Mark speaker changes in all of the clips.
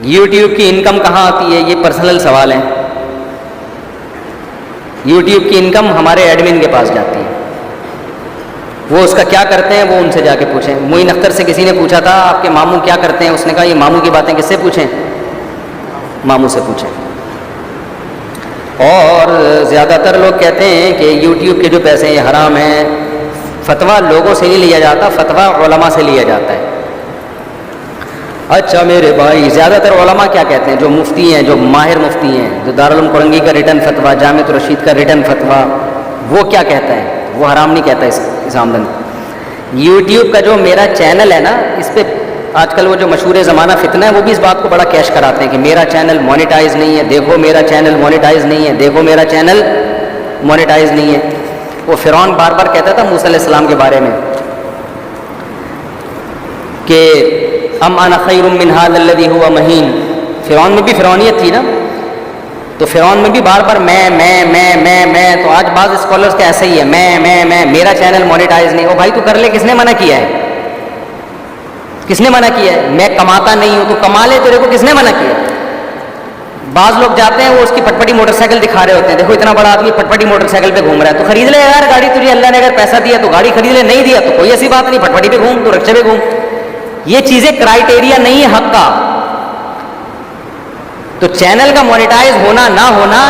Speaker 1: YouTube کی income کہاں آتی ہے؟ یہ پرسنل سوال ہے. یوٹیوب کی انکم ہمارے ایڈمن کے پاس جاتی ہے. وہ اس کا کیا کرتے ہیں وہ ان سے جا کے پوچھیں. معین اختر سے کسی نے پوچھا تھا آپ کے ماموں کیا کرتے ہیں؟ اس نے کہا یہ ماموں کی باتیں کس سے پوچھیں؟ ماموں سے پوچھیں. اور زیادہ تر لوگ کہتے ہیں کہ یوٹیوب کے جو پیسے ہیں حرام ہیں. فتویٰ لوگوں سے نہیں لیا جاتا، فتویٰ علماء سے لیا جاتا ہے. اچھا میرے بھائی، زیادہ تر علماء کیا کہتے ہیں؟ جو مفتی ہیں، جو ماہر مفتی ہیں، جو دارالعلوم کورنگی کا ریٹن فتویٰ، جامعۃ الرشید کا ریٹن فتویٰ، وہ کیا کہتا ہے؟ وہ حرام نہیں کہتا اس آمدن. یوٹیوب کا جو میرا چینل ہے نا، اس پہ آج کل وہ جو مشہور زمانہ فتنہ ہے، وہ بھی اس بات کو بڑا کیش کراتے ہیں کہ میرا چینل مونیٹائز نہیں ہے، دیکھو میرا چینل مونیٹائز نہیں ہے، دیکھو میرا چینل مونیٹائز نہیں ہے. وہ فرعون بار بار کہتا تھا موسیٰ علیہ السلام کے بارے میں کہ ام انا خیر من ھذا الذی ھو مہین. فرعون میں بھی فرعونیت تھی نا، تو فرعون میں بھی بار بار میں. تو آج بعض اسکالرس کا ایسا ہی ہے، میں میرا چینل مونیٹائز نہیں. او بھائی تو کر لے، کس نے منع کیا ہے؟ کس نے منع کیا ہے؟ میں کماتا نہیں ہوں تو کما لے، تیرے کو کس نے منع کیا؟ بعض لوگ جاتے ہیں وہ اس کی پٹپٹی موٹر سائیکل دکھا رہے ہوتے ہیں، دیکھو اتنا بڑا آدمی پٹپٹی موٹر سائیکل پہ گھوم رہا ہے، تو خرید لے یار گاڑی. تجھے اللہ نے اگر پیسہ دیا تو گاڑی خرید لے، نہیں دیا تو کوئی ایسی بات نہیں، پٹپٹی پہ گھوم، تو رکشے پہ گھوم. یہ چیزیں کرائٹیریا نہیں ہے حق کا. تو چینل کا مونیٹائز ہونا نہ ہونا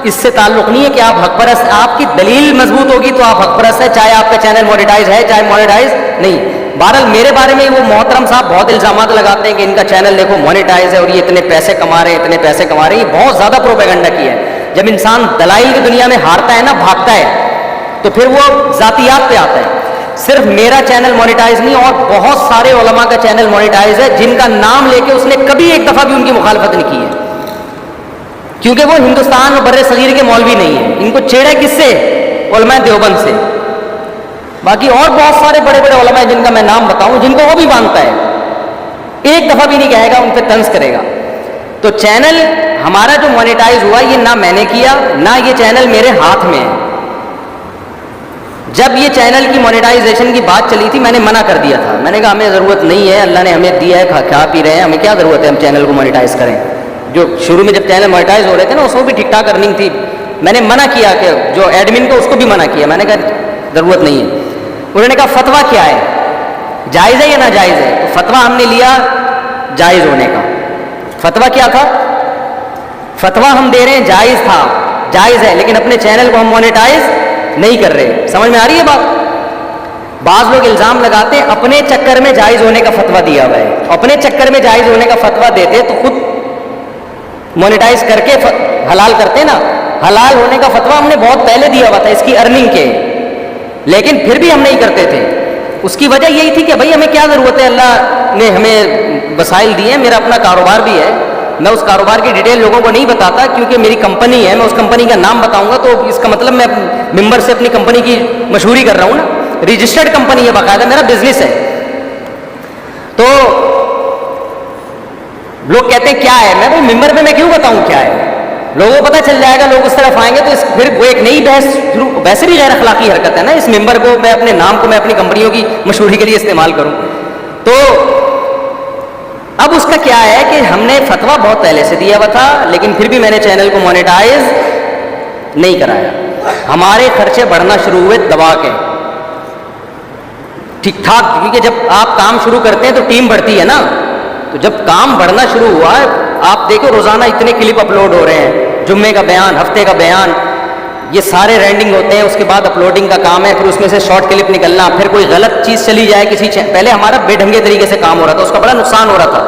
Speaker 1: اس سے تعلق نہیں ہے کہ آپ حق پرست. آپ کی دلیل مضبوط ہوگی تو آپ حق پرست ہے، چاہے آپ کا چینل مونیٹائز ہے چاہے مونیٹائز نہیں. بہرحال میرے بارے میں وہ محترم صاحب بہت الزامات لگاتے ہیں کہ ان کا چینل دیکھو مونیٹائز ہے اور یہ اتنے پیسے کما رہے ہیں، اتنے پیسے کما رہے ہیں. یہ بہت زیادہ پروپیگنڈا کیا ہے. جب انسان دلائل کی دنیا میں ہارتا ہے نا، بھاگتا ہے، تو پھر وہ ذاتیات پہ آتا ہے. صرف میرا چینل مونیٹائز نہیں، اور بہت سارے علماء کا چینل مونیٹائز ہے جن کا نام لے کے اس نے کبھی ایک دفعہ بھی ان کی مخالفت نہیں کی ہے، کیونکہ وہ ہندوستان اور بر صغیر کے مولوی نہیں ہیں. ان کو چھیڑا کس سے؟ علماء دیوبند سے. باقی اور بہت سارے بڑے بڑے علماء ہیں جن کا میں نام بتاؤں، جن کو وہ بھی مانتا ہے، ایک دفعہ بھی نہیں کہے گا، ان پہ طنز کرے گا. تو چینل ہمارا جو مونیٹائز ہوا، یہ نہ میں نے کیا، نہ یہ چینل میرے ہاتھ میں ہے. جب یہ چینل کی مونیٹائزیشن کی بات چلی تھی، میں نے منع کر دیا تھا. میں نے کہا ہمیں ضرورت نہیں ہے، اللہ نے ہمیں دیا ہے، کھا پی رہے ہیں، ہمیں کیا ضرورت ہے ہم چینل کو مونیٹائز کریں. جو شروع میں جب چینل مونیٹائز ہو رہے تھے نا، اس کو بھی ٹھیک ٹھاک ارننگ تھی. میں نے منع کیا کہ جو ایڈمن کو، اس کو بھی منع کیا. میں نے کہا ضرورت نہیں ہے. انہوں نے کہا فتویٰ کیا ہے، جائز ہے یا ناجائز ہے؟ تو فتویٰ ہم نے لیا جائز ہونے کا. فتویٰ کیا تھا؟ فتویٰ ہم دے رہے ہیں جائز تھا، جائز ہے، لیکن اپنے چینل کو ہم مونیٹائز نہیں کر رہے. سمجھ میں آ رہی ہے بات؟ بعض لوگ الزام لگاتے ہیں اپنے چکر میں جائز ہونے کا فتویٰ دیا ہوا ہے. اپنے چکر میں جائز ہونے کا فتویٰ دیتے تو خود مونیٹائز کر کے حلال کرتے نا. حلال ہونے کا فتویٰ ہم نے بہت پہلے دیا ہوا تھا اس کی ارننگ کے، لیکن پھر بھی ہم نہیں کرتے تھے. اس کی وجہ یہی تھی کہ بھائی ہمیں کیا ضرورت ہے، اللہ نے ہمیں وسائل دیے ہیں، میرا اپنا کاروبار بھی ہے. میں اس کاروبار کی ڈیٹیل لوگوں کو نہیں بتاتا کیونکہ میری کمپنی ہے. میں اس کمپنی کا نام بتاؤں گا تو اس کا مطلب میں ممبر سے اپنی کمپنی کی مشہوری کر رہا ہوں نا. رجسٹرڈ کمپنی ہے، باقاعدہ میرا بزنس ہے. تو لوگ کہتے ہیں کیا ہے، میں بھائی ممبر میں کیوں بتاؤں کیا ہے، لوگوں کو پتہ چل جائے گا، لوگ اس طرف آئیں گے تو پھر وہ ایک نئی بحث شروع. ویسے بھی غیر اخلاقی حرکت ہے نا اس ممبر کو میں اپنے نام کو میں اپنی کمپنیوں کی مشہوری کے لیے استعمال کروں. تو اب اس کا کیا ہے کہ ہم نے فتویٰ بہت پہلے سے دیا ہوا تھا، لیکن پھر بھی میں نے چینل کو مونیٹائز نہیں کرایا. ہمارے خرچے بڑھنا شروع ہوئے دبا کے ٹھیک ٹھاک، کیونکہ جب آپ کام شروع کرتے ہیں تو ٹیم بڑھتی ہے نا. تو جب کام بڑھنا شروع ہوا، آپ دیکھو روزانہ اتنے کلپ اپلوڈ ہو رہے ہیں، جمعے کا بیان، ہفتے کا بیان، یہ سارے رینڈنگ ہوتے ہیں. اس کے بعد اپلوڈنگ کا کام ہے، پھر اس میں سے شارٹ کلپ نکلنا، پھر کوئی غلط چیز چلی جائے کسی پہلے ہمارا بے ڈھنگے طریقے سے کام ہو رہا تھا، اس کا بڑا نقصان ہو رہا تھا.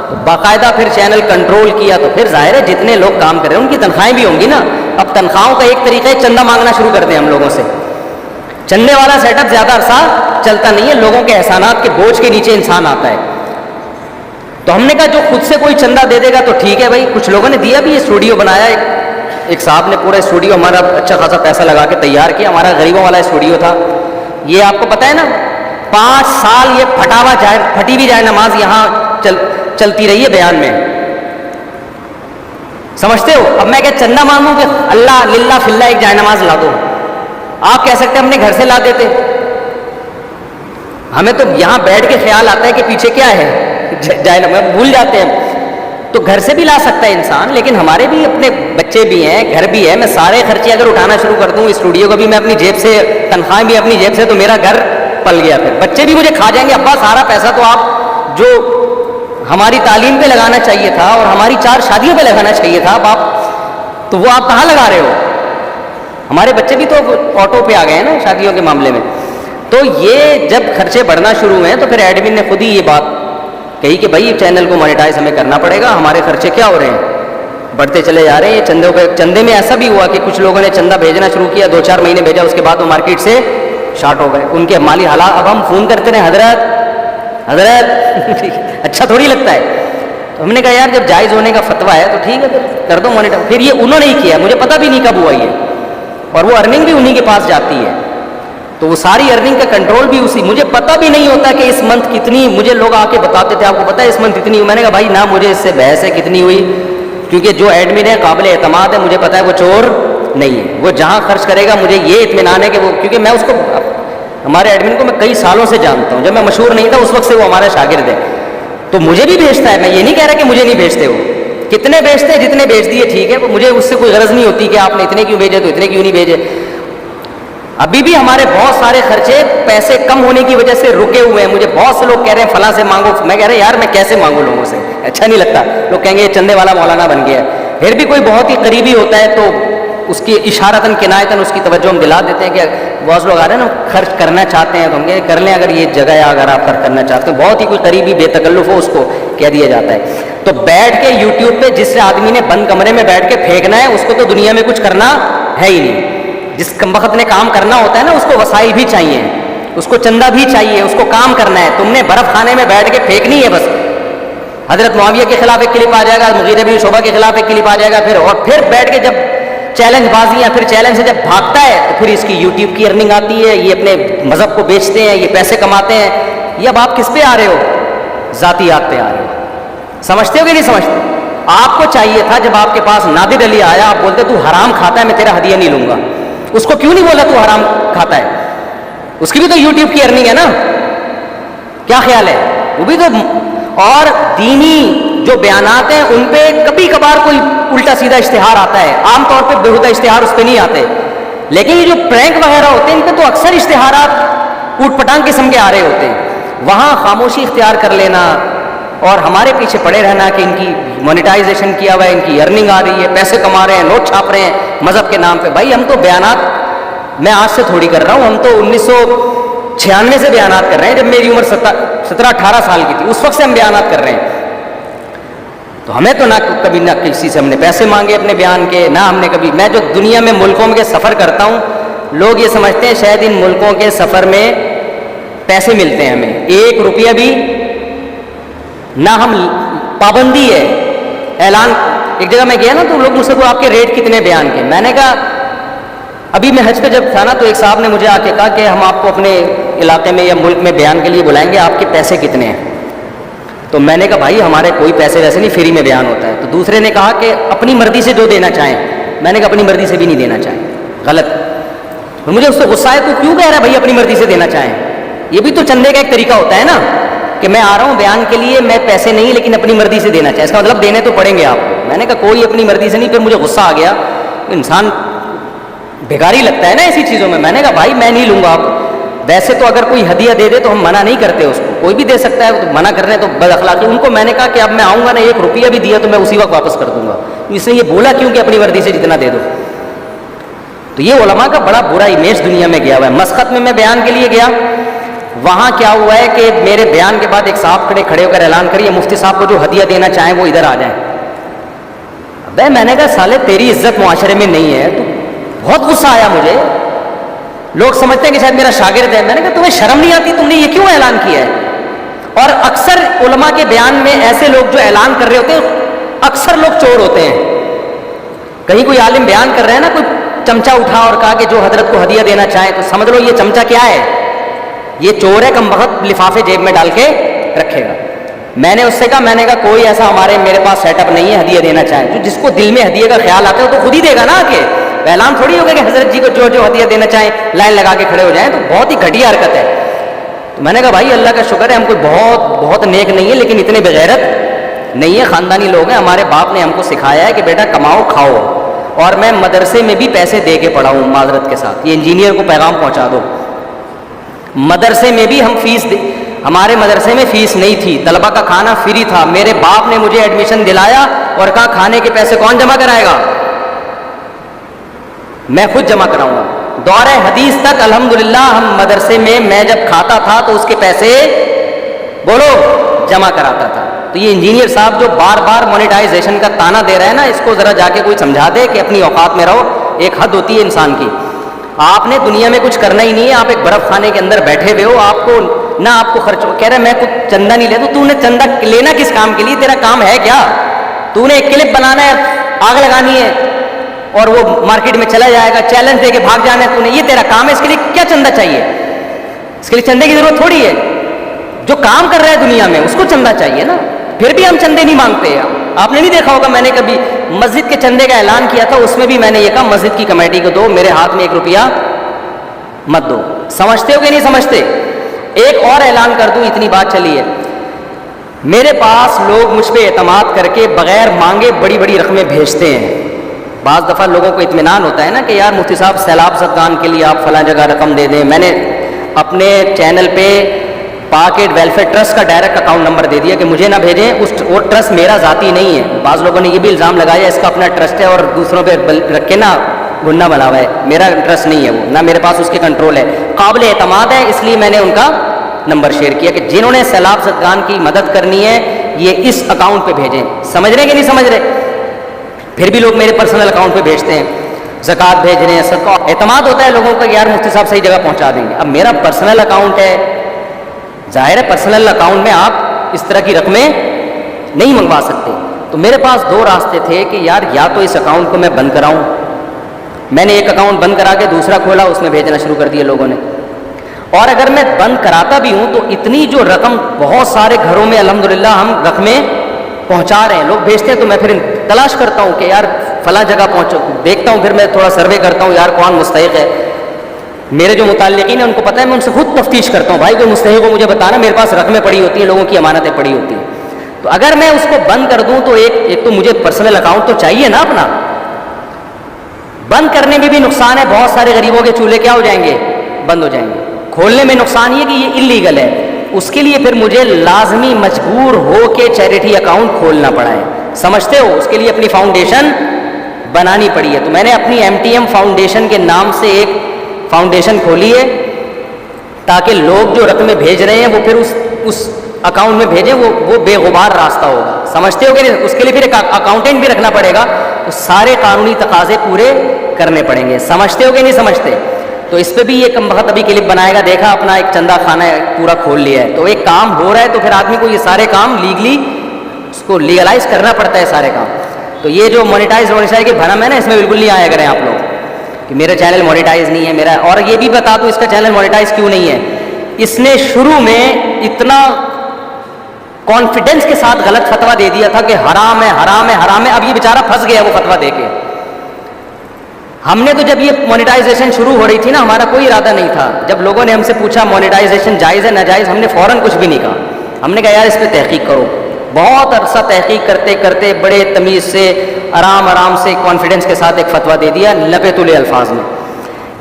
Speaker 1: تو باقاعدہ پھر چینل کنٹرول کیا، تو پھر ظاہر ہے جتنے لوگ کام کر رہے ہیں ان کی تنخواہیں بھی ہوں گی نا. اب تنخواہوں کا ایک طریقہ ہے چندہ مانگنا شروع کر دیں ہم لوگوں سے. چندے والا سیٹ اپ زیادہ عرصہ چلتا نہیں ہے، لوگوں کے احسانات کے بوجھ کے نیچے انسان آتا ہے. تو ہم نے کہا جو خود سے کوئی چندہ دے دے گا تو ٹھیک ہے بھائی. کچھ لوگوں نے دیا بھی، یہ اسٹوڈیو بنایا، ایک صاحب نے پورا اسٹوڈیو ہمارا اچھا خاصا پیسہ لگا کے تیار کیا. ہمارا غریبوں والا اسٹوڈیو تھا. یہ آپ کو پتہ ہے نا 5 سال یہ پھٹی بھی جائے نماز یہاں چلتی رہی ہے بیان میں. سمجھتے ہو؟ اب میں کہ چندہ مانگوں کہ اللہ للہ فلہ ایک جائے نماز لا دو. آپ کہہ سکتے ہیں اپنے گھر سے لا دیتے. ہمیں تو یہاں بیٹھ کے خیال آتا ہے کہ پیچھے کیا ہے، جائے نماز بھول جاتے ہیں. تو گھر سے بھی لا سکتا ہے انسان, لیکن ہمارے بھی اپنے بچے بھی ہیں, گھر بھی ہے. میں سارے خرچے اگر اٹھانا شروع کر دوں, اسٹوڈیو کو بھی میں اپنی جیب سے, تنخواہ بھی اپنی جیب سے, تو میرا گھر پل گیا. پھر بچے بھی مجھے کھا جائیں گے, ابا سارا پیسہ تو آپ جو ہماری تعلیم پہ لگانا چاہیے تھا اور ہماری 4 شادیوں پہ لگانا چاہیے تھا, اب آپ تو وہ آپ کہاں لگا رہے ہو. ہمارے بچے بھی تو آٹو پہ آ گئے ہیں نا شادیوں کے معاملے میں. تو یہ جب خرچے بڑھنا شروع ہوئے تو پھر ایڈمن نے خود ہی یہ بات کہی کہ بھائی چینل کو مانیٹائز ہمیں کرنا پڑے گا, ہمارے خرچے کیا ہو رہے ہیں, بڑھتے چلے جا رہے ہیں. یہ چندے میں ایسا بھی ہوا کہ کچھ لوگوں نے چندہ بھیجنا شروع کیا, 2-4 مہینے بھیجا, اس کے بعد وہ مارکیٹ سے شارٹ ہو گئے, ان کے مالی حالات. اب ہم فون کرتے رہے, حضرت اچھا تھوڑی لگتا ہے. تو ہم نے کہا یار جب جائز ہونے کا فتویٰ ہے تو ٹھیک ہے, پھر کر دو مانیٹائز. پھر یہ انہوں نے ہی کیا, مجھے پتہ بھی نہیں کب ہوا یہ, اور وہ ارننگ بھی انہی کے پاس جاتی ہے. تو وہ ساری ارننگ کا کنٹرول بھی اسی. مجھے پتہ بھی نہیں ہوتا کہ اس منتھ کتنی, مجھے لوگ آ کے بتاتے تھے آپ کو پتہ ہے اس منتھ اتنی ہوئی. میں نے کہا بھائی نہ مجھے اس سے بحث ہے کتنی ہوئی, کیونکہ جو ایڈمن ہے قابل اعتماد ہے, مجھے پتہ ہے وہ چور نہیں ہے. وہ جہاں خرچ کرے گا مجھے یہ اطمینان ہے کہ وہ, کیونکہ میں اس کو, ہمارے ایڈمن کو میں کئی سالوں سے جانتا ہوں, جب میں مشہور نہیں تھا اس وقت سے وہ ہمارا شاگرد ہے, تو مجھے بھی بھیجتا ہے. میں یہ نہیں کہہ رہا کہ مجھے نہیں بھیجتے, وہ کتنے بھیجتے ہیں, جتنے بھیج دیے ٹھیک ہے, مجھے اس سے کوئی غرض نہیں ہوتی کہ آپ نے اتنے کیوں بھیجے تو اتنے کیوں نہیں بھیجے. ابھی بھی ہمارے بہت سارے خرچے پیسے کم ہونے کی وجہ سے رکے ہوئے ہیں. مجھے بہت سے لوگ کہہ رہے ہیں فلاں سے مانگو, میں کہہ رہا یار میں کیسے مانگوں لوگوں سے, اچھا نہیں لگتا. لوگ کہیں گے یہ چندے والا مولانا بن گیا ہے. پھر بھی کوئی بہت ہی قریبی ہوتا ہے تو اس کی اشارتاً کنایتاً اس کی توجہ ہم دلا دیتے ہیں کہ بہت لوگ آ رہے ہیں نا خرچ کرنا چاہتے ہیں, تو ہم کہیں کر لیں اگر یہ جگہ ہے, اگر آپ خرچ کرنا چاہتے ہیں. بہت ہی کوئی قریبی بے تکلف ہو اس کو کہہ دیا جاتا ہے. تو بیٹھ کے یوٹیوب پہ جس آدمی نے بند کمرے میں بیٹھ کے پھینکنا ہے, اس کو تو دنیا میں کچھ کرنا ہے ہی نہیں. جس کمبخت نے کام کرنا ہوتا ہے نا, اس کو وسائل بھی چاہیے, اس کو چندہ بھی چاہیے, اس کو کام کرنا ہے. تم نے برف خانے میں بیٹھ کے پھینکنی ہے بس. حضرت معاویہ کے خلاف ایک کلپ آ جائے گا, مغیرہ بن شعبہ کے خلاف ایک کلپ آ جائے گا, پھر بیٹھ کے جب چیلنج بازی یا پھر چیلنج سے جب بھاگتا ہے تو پھر اس کی یوٹیوب کی ارننگ آتی ہے, یہ اپنے مذہب کو بیچتے ہیں, یہ پیسے کماتے ہیں. یہ اب آپ کس پہ آ رہے ہو, ذاتیات پہ آ رہے ہو. سمجھتے ہو کہ نہیں سمجھتے؟ آپ کو چاہیے تھا جب آپ کے پاس نادر علی آیا, آپ بولتے تو حرام کھاتا ہے, میں تیرا ہدیہ نہیں لوں گا. اس کو کیوں نہیں بولا تو حرام کھاتا ہے؟ اس کی بھی تو یوٹیوب کی ارننگ ہے نا, کیا خیال ہے؟ وہ بھی تو. اور دینی جو بیانات ہیں ان پہ کبھی کبھار کوئی الٹا سیدھا اشتہار آتا ہے, عام طور پہ بےہودہ اشتہار اس پہ نہیں آتے, لیکن یہ جو پرینک وغیرہ ہوتے ہیں ان پہ تو اکثر اشتہارات اوٹ پٹانگ قسم کے آ رہے ہوتے ہیں. وہاں خاموشی اختیار کر لینا اور ہمارے پیچھے پڑے رہنا کہ ان کی مونیٹائزیشن کیا ہوا ہے, ان کی ارننگ آ رہی ہے, پیسے کما رہے ہیں, نوٹ چھاپ رہے ہیں مذہب کے نام پہ. بھائی ہم تو بیانات میں آج سے تھوڑی کر رہا ہوں, ہم تو 1996 سے بیانات کر رہے ہیں, جب میری عمر 17-18 سال کی تھی, اس وقت سے ہم بیانات کر رہے ہیں. تو ہمیں تو نہ کبھی نہ کسی سے ہم نے پیسے مانگے اپنے بیان کے, نہ ہم نے کبھی. میں جو دنیا میں ملکوں کے سفر کرتا ہوں, لوگ یہ سمجھتے ہیں شاید ان ملکوں کے سفر میں پیسے ملتے ہیں, ہمیں 1 روپیہ بھی نہ. ہم پابندی ہے اعلان. ایک جگہ میں گیا نا تو لوگ مجھ سے کو آپ کے ریٹ کتنے بیان کے. میں نے کہا ابھی میں حج پہ جب تھا نا تو ایک صاحب نے مجھے آ کے کہا کہ ہم آپ کو اپنے علاقے میں یا ملک میں بیان کے لیے بلائیں گے, آپ کے پیسے کتنے ہیں؟ تو میں نے کہا بھائی ہمارے کوئی پیسے ویسے نہیں, فری میں بیان ہوتا ہے. تو دوسرے نے کہا کہ اپنی مرضی سے جو دینا چاہیں. میں نے کہا اپنی مرضی سے بھی نہیں دینا چاہیں, غلط. تو مجھے اس سے غصہ ہے, تو کیوں کہہ رہا ہے بھائی اپنی مرضی سے دینا چاہیں؟ یہ بھی تو چندے کا ایک طریقہ ہوتا ہے نا, کہ میں آ رہا ہوں بیان کے لیے, میں پیسے نہیں لیکن اپنی مرضی سے دینا چاہیں, اس کا مطلب دینے تو پڑیں گے آپ کو. میں نے کہا کوئی اپنی مرضی سے نہیں. پھر مجھے غصہ آ گیا, انسان بھیگاری لگتا ہے نا ایسی چیزوں میں. میں نے کہا بھائی میں نہیں لوں گا. آپ ویسے تو اگر کوئی ہدیہ دے دے تو ہم منع نہیں کرتے, اس کو کوئی بھی دے سکتا ہے, تو منع کرنے تو بد اخلاقی. ان کو میں نے کہا کہ اب میں آؤں گا نا, 1 روپیہ بھی دیا تو میں اسی وقت واپس کر دوں گا. اس نے یہ بولا کیوں کہ اپنی مرضی سے جتنا دے دو. تو یہ علماء کا بڑا برا امیج دنیا میں گیا ہوا ہے. مسقط میں میں بیان کے لیے گیا, وہاں کیا ہوا ہے کہ میرے بیان کے بعد ایک صاحب کھڑے ہو کر اعلان کریے مفتی صاحب کو جو ہدیہ دینا چاہیں وہ ادھر آ جائیں. ابے میں نے کہا سالے تیری عزت معاشرے میں نہیں ہے. تو بہت غصہ آیا مجھے. لوگ سمجھتے ہیں کہ شاید میرا شاگرد ہے. میں نے کہا تمہیں شرم نہیں آتی, تم نے یہ کیوں اعلان کیا ہے؟ اور اکثر علماء کے بیان میں ایسے لوگ جو اعلان کر رہے ہوتے ہیں اکثر لوگ چور ہوتے ہیں. کہیں کوئی عالم بیان کر رہے ہیں نا, کوئی چمچہ اٹھا اور کہا کہ جو حضرت کو ہدیہ دینا چاہیں, تو سمجھ لو یہ چمچہ کیا ہے, یہ چور ہے, کم بخت لفافے جیب میں ڈال کے رکھے گا. میں نے اس سے کہا, میں نے کہا کوئی ایسا میرے پاس سیٹ اپ نہیں ہے ہدیہ دینا چاہیں. جو جس کو دل میں ہدیہ کا خیال آتا ہے وہ تو خود ہی دے گا نا. آ کے اعلان تھوڑی ہوگا کہ حضرت جی کو جو ہدیہ دینا چاہیں لائن لگا کے کھڑے ہو جائیں. تو بہت ہی گھٹیا حرکت ہے. تو میں نے کہا بھائی اللہ کا شکر ہے ہم کوئی بہت نیک نہیں ہے, لیکن اتنے بغیرت نہیں ہے, خاندانی لوگ ہیں, ہمارے باپ نے ہم کو سکھایا ہے کہ بیٹا کماؤ کھاؤ, اور میں مدرسے میں بھی پیسے دے کے پڑھا ہوں معذرت کے ساتھ, یہ انجینئر کو پیغام پہنچا دو, مدرسے میں بھی ہم ہمارے مدرسے میں فیس نہیں تھی, طلبہ کا کھانا فری تھا, میرے باپ نے مجھے ایڈمیشن دلایا اور کہا کھانے کے پیسے کون جمع کرائے گا, میں خود جمع کراؤں گا. دورہ حدیث تک الحمدللہ ہم مدرسے میں جب کھاتا تھا تو اس کے پیسے بولو جمع کراتا تھا. تو یہ انجینئر صاحب جو بار بار مونیٹائزیشن کا تانا دے رہے ہیں نا, اس کو ذرا جا کے کوئی سمجھا دے کہ اپنی اوقات میں رہو, ایک حد ہوتی ہے انسان کی. آپ نے دنیا میں کچھ کرنا ہی نہیں ہے, آپ ایک برف خانے کے اندر بیٹھے ہوئے ہو, آپ کو نہ آپ کو خرچ کہہ رہے میں کچھ چندہ نہیں لیتا, تو نے چندہ لینا کس کام کے لیے, تیرا کام ہے کیا, تو نے ایک کلپ بنانا ہے, آگ لگانی ہے اور وہ مارکیٹ میں چلا جائے گا, چیلنج دے کے بھاگ جانا ہے, تو نے یہ تیرا کام ہے, اس کے لیے کیا چندہ چاہیے, اس کے لیے چندے کی ضرورت تھوڑی ہے, جو کام کر رہا ہے دنیا میں اس کو چندہ چاہیے نا. پھر بھی ہم چندے نہیں مانگتے. آپ نے نہیں دیکھا ہوگا میں نے کبھی مسجد کے چندے کا اعلان کیا تھا, اس میں بھی میں نے یہ کہا مسجد کی کمیٹی کو دو, میرے ہاتھ میں 1 روپیہ مت دو. سمجھتے ہو کہ نہیں سمجھتے؟ ایک اور اعلان کر دوں, اتنی بات چلی ہے, میرے پاس لوگ مجھ پہ اعتماد کر کے بغیر مانگے بڑی بڑی رقمیں بھیجتے ہیں. بعض دفعہ لوگوں کو اطمینان ہوتا ہے نا کہ یار مفتی صاحب سیلاب زدگان کے لیے آپ فلاں جگہ رقم دے دیں. میں نے اپنے چینل پہ پاکٹ ویلفیئر ٹرسٹ کا ڈائریکٹ اکاؤنٹ نمبر دے دیا کہ مجھے نہ بھیجیں, وہ ٹرسٹ میرا ذاتی نہیں ہے. بعض لوگوں نے یہ بھی الزام لگایا اس کا اپنا ٹرسٹ ہے اور دوسروں پہ رکھ کے نا گننا بنا ہوا ہے, میرا ٹرسٹ نہیں ہے وہ, نہ میرے پاس اس کے کنٹرول ہے, قابل اعتماد ہے, اس لیے میں نے ان کا نمبر شیئر کیا کہ جنہوں نے سیلاب زدگان کی مدد کرنی ہے یہ اس اکاؤنٹ پہ بھیجیں. سمجھ رہے ہیں کہ نہیں سمجھ رہے؟ پھر بھی لوگ میرے پرسنل اکاؤنٹ پہ بھیجتے ہیں, زکوٰۃ بھیج رہے ہیں, صدقہ, اعتماد ہوتا ہے لوگوں کا یار مفتی صاحب صحیح جگہ پہنچا دیں گے. اب میرا پرسنل اکاؤنٹ ہے, ظاہر ہے پرسنل اکاؤنٹ میں آپ اس طرح کی رقمیں نہیں منگوا سکتے. تو میرے پاس 2 راستے تھے کہ یار یا تو اس اکاؤنٹ کو میں بند کراؤں, میں نے ایک اکاؤنٹ بند کرا کے دوسرا کھولا, اس میں بھیجنا شروع کر دیا لوگوں نے, اور اگر میں بند کراتا بھی ہوں تو اتنی جو رقم بہت سارے گھروں میں الحمدللہ ہم رقمیں پہنچا رہے ہیں, لوگ بھیجتے ہیں, تو میں پھر تلاش کرتا ہوں کہ یار فلاں جگہ پہنچو, دیکھتا ہوں, پھر میں تھوڑا سروے کرتا ہوں یار کون مستحق ہے. میرے جو متعلقین ہیں ان کو پتہ ہے, میں ان سے خود تفتیش کرتا ہوں, بھائی کوئی مستحق کو مجھے بتانا, میرے پاس رقمیں پڑی ہوتی ہیں, لوگوں کی امانتیں پڑی ہوتی ہیں. تو اگر میں اس کو بند کر دوں تو ایک تو مجھے پرسنل اکاؤنٹ تو چاہیے نا اپنا, بند کرنے میں بھی نقصان ہے, بہت سارے غریبوں کے چولہے کیا ہو جائیں گے, بند ہو جائیں گے. کھولنے میں نقصان یہ کہ یہ انلیگل ہے, اس کے لیے پھر مجھے لازمی مجبور ہو کے چیریٹی اکاؤنٹ کھولنا پڑا ہے. سمجھتے ہو؟ اس کے لیے اپنی فاؤنڈیشن بنانی پڑی ہے. تو میں نے اپنی MTM فاؤنڈیشن کے نام سے ایک فاؤنڈیشن کھولی ہے تاکہ لوگ جو رقمیں بھیج رہے ہیں وہ پھر اس اکاؤنٹ میں بھیجیں, وہ بے غبار راستہ ہوگا. سمجھتے ہو کہ نہیں؟ اس کے لیے پھر ایک اکاؤنٹنٹ بھی رکھنا پڑے گا, تو سارے قانونی تقاضے پورے کرنے پڑیں گے. سمجھتے ہو کہ نہیں سمجھتے؟ تو اس پہ بھی یہ کم وقت ابھی کلپ بنائے گا, دیکھا اپنا ایک چندہ خانہ پورا کھول لیا ہے, تو ایک کام ہو رہا ہے, تو پھر آدمی کو یہ سارے کام لیگلی اس کو لیگلائز کرنا پڑتا ہے سارے کام. تو یہ جو مونیٹائز کے بھرم ہے نا, اس میں بالکل نہیں آیا کریں آپ لوگ کہ میرا چینل مونیٹائز نہیں ہے میرا. اور یہ بھی بتا دوں اس کا چینل مونیٹائز کیوں نہیں ہے, اس نے شروع میں اتنا کانفیڈنس کے ساتھ غلط فتویٰ دے دیا تھا کہ حرام ہے حرام ہے حرام ہے. اب یہ بیچارہ پھنس گیا وہ فتویٰ دے کے. ہم نے تو جب یہ مونیٹائزیشن شروع ہو رہی تھی نا, ہمارا کوئی ارادہ نہیں تھا. جب لوگوں نے ہم سے پوچھا مونیٹائزیشن جائز ہے ناجائز, ہم نے فوراً کچھ بھی نہیں کہا. ہم نے کہا یار اس پہ تحقیق کرو. بہت عرصہ تحقیق کرتے کرتے بڑے تمیز سے آرام سے کانفیڈنس کے ساتھ ایک فتویٰ دے دیا لپے تلے الفاظ میں.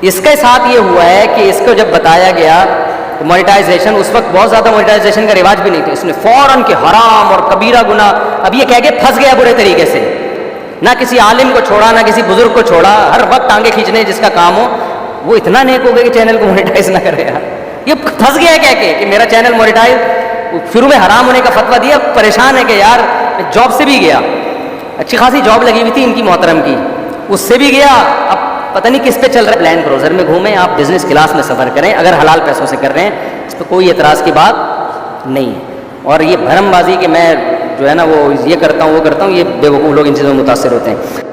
Speaker 1: اس کے ساتھ یہ ہوا ہے کہ اس کو جب بتایا گیا مونیٹائزیشن, اس وقت بہت زیادہ مونیٹائزیشن کا رواج بھی نہیں تھا, اس نے فوراً کہ حرام اور کبیرہ گناہ. اب یہ کہہ کے پھنس گیا برے طریقے سے, نہ کسی عالم کو چھوڑا نہ کسی بزرگ کو چھوڑا, ہر وقت ٹانگیں کھینچنے جس کا کام ہو. وہ اتنا نیک ہو گیا کہ چینل کو مونیٹائز نہ کرے یار. یہ پھنس گیا ہے کہہ کے کہ میرا چینل مونیٹائز. شروع میں حرام ہونے کا فتویٰ دیا, پریشان ہے کہ یار جاب سے بھی گیا, اچھی خاصی جاب لگی ہوئی تھی ان کی محترم کی, اس سے بھی گیا. اب پتہ نہیں کس پہ چل رہا ہے, لینڈ کروزر میں گھومیں آپ, بزنس کلاس میں سفر کریں, اگر حلال پیسوں سے کر رہے ہیں اس پہ کوئی اعتراض کی بات نہیں ہے. اور یہ بھرم بازی کہ میں جو ہے نا وہ یہ کرتا ہوں وہ کرتا ہوں, یہ بے وقوف لوگ ان چیزوں میں متاثر ہوتے ہیں.